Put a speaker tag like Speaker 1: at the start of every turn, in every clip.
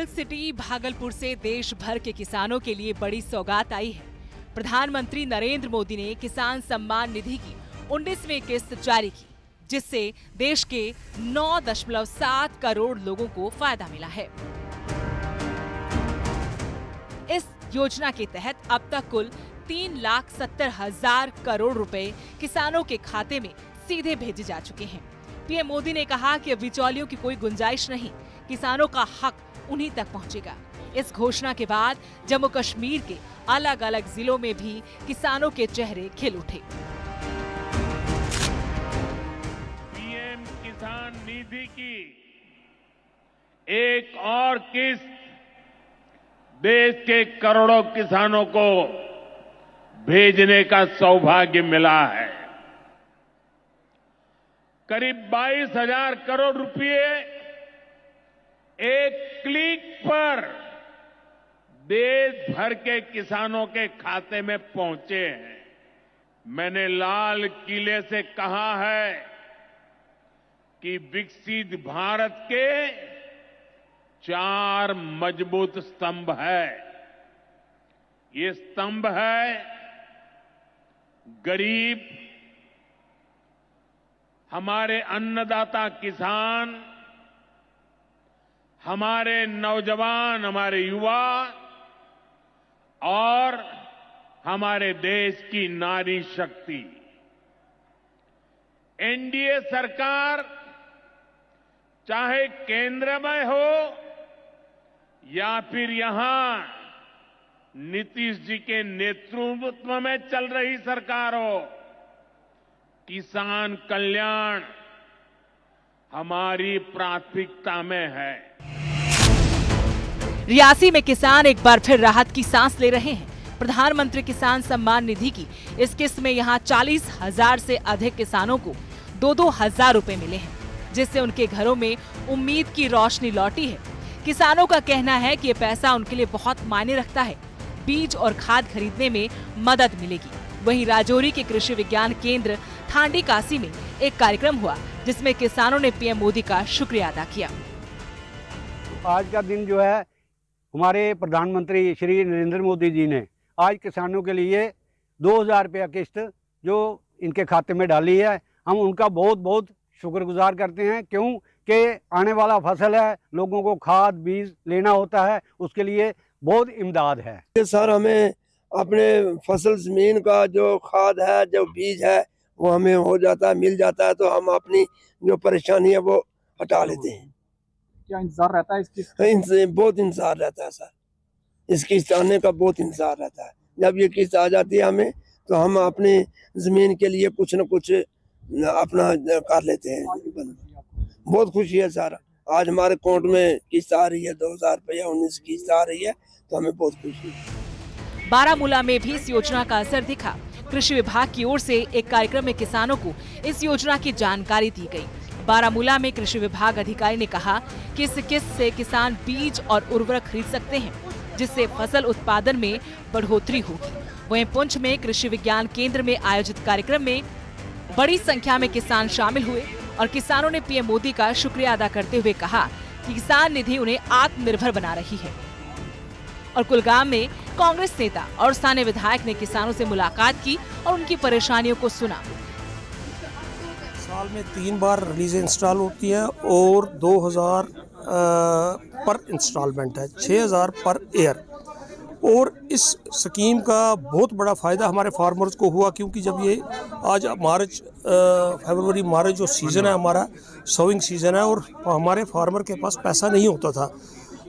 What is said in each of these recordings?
Speaker 1: Silk city Bhagalpur से देश भर के किसानों के लिए बड़ी सौगात आई है। प्रधानमंत्री नरेंद्र मोदी ने किसान सम्मान निधि की 19वीं किस्त जारी की, जिससे देश के 9.7 करोड़ लोगों को फायदा मिला है। इस योजना के तहत अब तक कुल 3,70,000 करोड़ रुपए किसानों के खाते में सीधे भेजे जा चुके हैं। पीएम मोदी ने कहा कि अब बिचौलियों की कोई गुंजाइश नहीं, किसानों का हक उन्हीं तक पहुंचेगा। इस घोषणा के बाद जम्मू कश्मीर के अलग अलग जिलों में भी किसानों के चेहरे खिल उठे।
Speaker 2: पीएम किसान निधि की एक और किस्त देश के करोड़ों किसानों को भेजने का सौभाग्य मिला है। करीब 22,000 करोड़ रुपए एक क्लिक पर देश भर के किसानों के खाते में पहुंचे हैं। मैंने लाल किले से कहा है कि विकसित भारत के 4 मजबूत स्तंभ है। ये स्तंभ है गरीब, हमारे अन्नदाता किसान, हमारे नौजवान, हमारे युवा और हमारे देश की नारी शक्ति। एनडीए सरकार चाहे केंद्र में हो या फिर यहां नीतीश जी के नेतृत्व में चल रही सरकार हो, किसान कल्याण हमारी प्राथमिकता में है।
Speaker 1: रियासी में किसान एक बार फिर राहत की सांस ले रहे हैं। प्रधानमंत्री किसान सम्मान निधि की इस किस्त में यहां 40,000 से अधिक किसानों को 2-2 हजार रुपए मिले हैं, जिससे उनके घरों में उम्मीद की रोशनी लौटी है। किसानों का कहना है कि ये पैसा उनके लिए बहुत मायने रखता है। बीज और खाद खरीदने में मदद मिलेगी। वहीं राजौरी के कृषि विज्ञान केंद्र थांडी कासी में एक कार्यक्रम हुआ, जिसमें किसानों ने पीएम मोदी का शुक्रिया अदा किया।
Speaker 3: आज का दिन जो है हमारे प्रधानमंत्री श्री नरेंद्र मोदी जी ने आज किसानों के लिए 2,000 रुपया किस्त जो इनके खाते में डाली है, हम उनका बहुत बहुत शुक्रगुजार करते हैं। क्योंकि आने वाला फसल है, लोगों को खाद बीज लेना होता है, उसके लिए बहुत इमदाद है।
Speaker 4: सर, हमें अपने फसल जमीन का जो खाद है, जो बीज है, वो हमें हो जाता है, मिल जाता है, तो हम अपनी जो परेशानी है वो हटा लेते हैं।
Speaker 5: क्या इंतजार रहता है इसकी?
Speaker 4: इनसे बहुत इंतजार रहता है सर, इस किस्त आने का बहुत इंतजार रहता है। जब ये किस्त आ जाती है हमें, तो हम अपनी जमीन के लिए कुछ न कुछ अपना कर लेते हैं। बहुत खुशी है सर, आज हमारे अकाउंट में किस्त आ रही है 2,000 रुपया 19 किस्त आ रही है, तो हमें बहुत खुशी है।
Speaker 1: बारामूला में भी इस योजना का असर दिखा। कृषि विभाग की ओर से एक कार्यक्रम में किसानों को इस योजना की जानकारी दी गई। बारामूला में कृषि विभाग अधिकारी ने कहा कि इस किस्त से किसान बीज और उर्वरक खरीद सकते हैं, जिससे फसल उत्पादन में बढ़ोतरी होगी। वहीं पुंछ में कृषि विज्ञान केंद्र में आयोजित कार्यक्रम में बड़ी संख्या में किसान शामिल हुए और किसानों ने पीएम मोदी का शुक्रिया अदा करते हुए कहा कि किसान निधि उन्हें आत्मनिर्भर बना रही है। और कुलगाम में कांग्रेस नेता और स्थानीय विधायक ने किसानों से मुलाकात की और उनकी परेशानियों को सुना।
Speaker 6: साल में 3 बार रिलीज इंस्टॉल होती है और 2,000 पर इंस्टॉलमेंट है, 6,000 पर ईयर। और इस स्कीम का बहुत बड़ा फ़ायदा हमारे फार्मर्स को हुआ, क्योंकि जब ये आज मार्च फरवरी मार्च जो सीज़न है हमारा सोइंग सीज़न है, और हमारे फार्मर के पास पैसा नहीं होता था।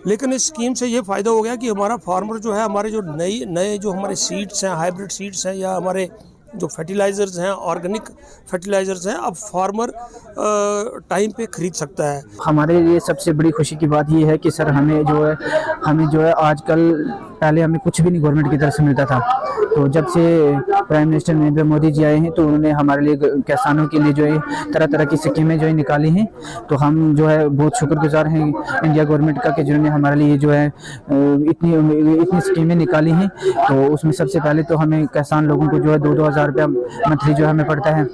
Speaker 6: लेकिन इस स्कीम से ये फ़ायदा हो गया कि हमारा फार्मर जो है, हमारे जो नए जो हमारे सीड्स हैं, हाइब्रिड सीड्स हैं, या हमारे जो फर्टिलाइज़र्स हैं, ऑर्गेनिक फर्टिलाइज़र्स हैं, अब फार्मर टाइम पे खरीद सकता है।
Speaker 5: हमारे लिए सबसे बड़ी खुशी की बात ये है कि सर हमें जो है आजकल, पहले हमें कुछ भी नहीं गवर्नमेंट की तरफ से मिलता था, तो जब से प्राइम मिनिस्टर नरेंद्र मोदी जी आए हैं, तो उन्होंने हमारे लिए किसानों के लिए जो है तरह तरह की स्कीमें जो है निकाली हैं। तो हम जो है बहुत शुक्रगुजार हैं इंडिया गवर्नमेंट का कि जिन्होंने हमारे लिए जो है इतनी स्कीमें निकाली हैं। तो उसमें सबसे पहले तो हमें किसान लोगों को जो है 2-2 हज़ार रुपया मंथली जो हमें पड़ता है।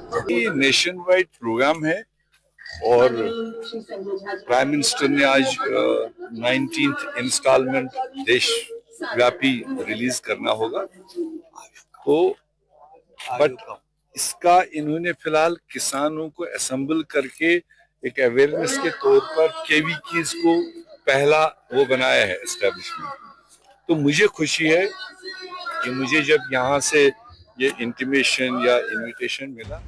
Speaker 7: नेशन वाइड प्रोग्राम है और प्राइम मिनिस्टर ने आज 19th इंस्टॉलमेंट देशव्यापी रिलीज करना होगा। तो बट इसका इन्होंने फिलहाल किसानों को असेंबल करके एक अवेयरनेस के तौर पर केवीकीज को पहला वो बनाया है एस्टेब्लिशमेंट। तो मुझे खुशी है कि मुझे जब यहाँ से ये इंटीमेशन या इनविटेशन मिला।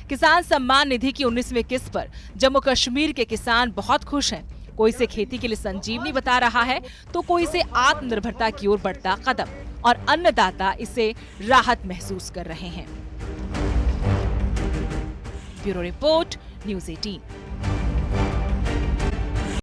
Speaker 1: किसान सम्मान निधि की 19वीं किस्त पर जम्मू कश्मीर के किसान बहुत खुश हैं। कोई इसे खेती के लिए संजीवनी बता रहा है तो कोई इसे आत्मनिर्भरता की ओर बढ़ता कदम, और अन्नदाता इसे राहत महसूस कर रहे हैं। Bureau report, news 18।